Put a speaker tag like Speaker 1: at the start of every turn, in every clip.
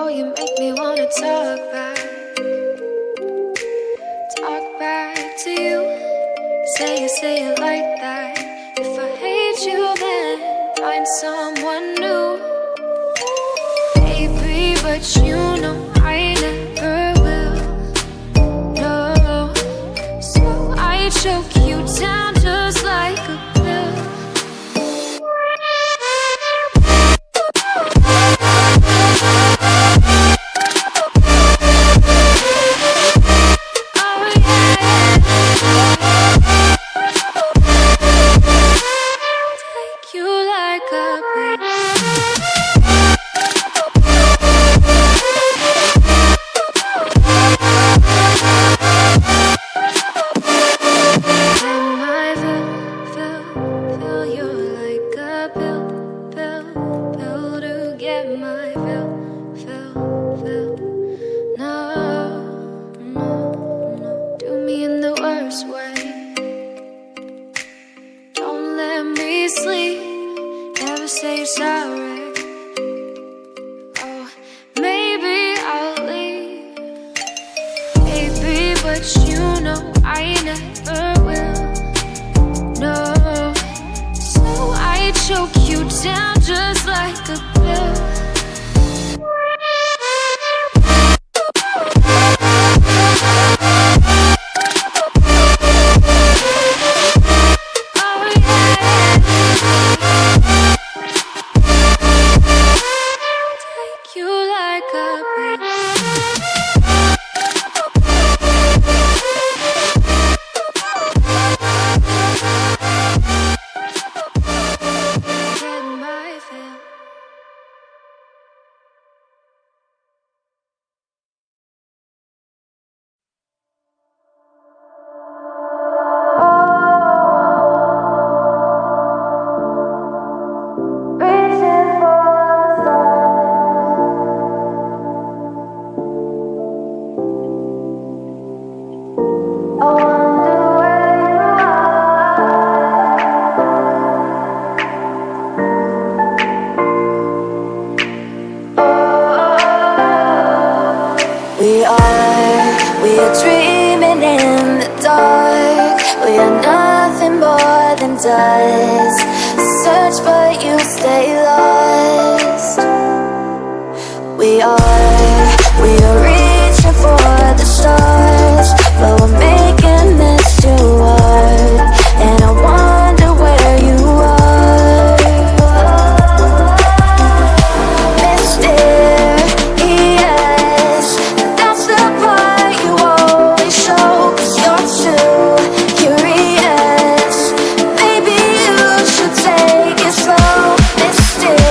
Speaker 1: Oh, you make me wanna talk back to you. Say it like that. If I hate you, then find someone new. Baby, but you know I never will. No, so I choke you down just like a pill.
Speaker 2: We are dreaming in the dark. We are nothing more than dust. Search but you stay lost. We are reaching for the stars, but we're making this too hard. And I wonder where you are. Mysterious, that's the part you always show. 'Cause you're too curious. Maybe you should take it slow. Mysterious.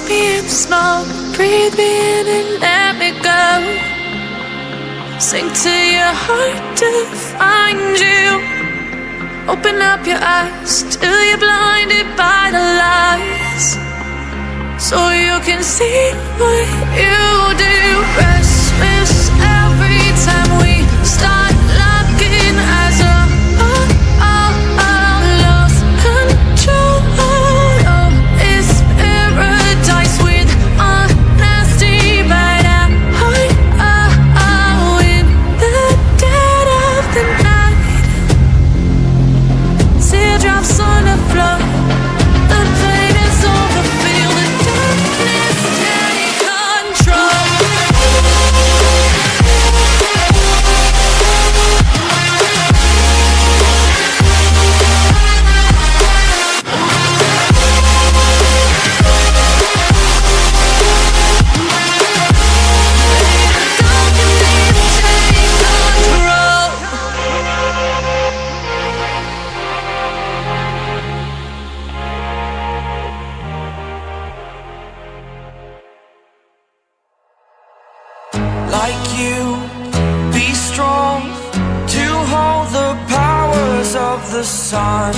Speaker 1: Take me in the smoke, breathe me in and let me go. Sink to your heart to find you. Open up your eyes till you're blinded by the lies, so you can see what you do. Restless every time we start looking as a lost control. Love is paradise with honesty, but in the dead of the night, teardrops on the floor. The pain is over, feel the darkness take control.
Speaker 3: Like you, be strong to hold the powers of the sun.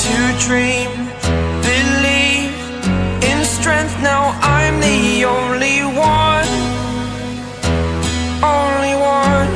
Speaker 3: To dream, believe in strength. Now I'm the only one, only one.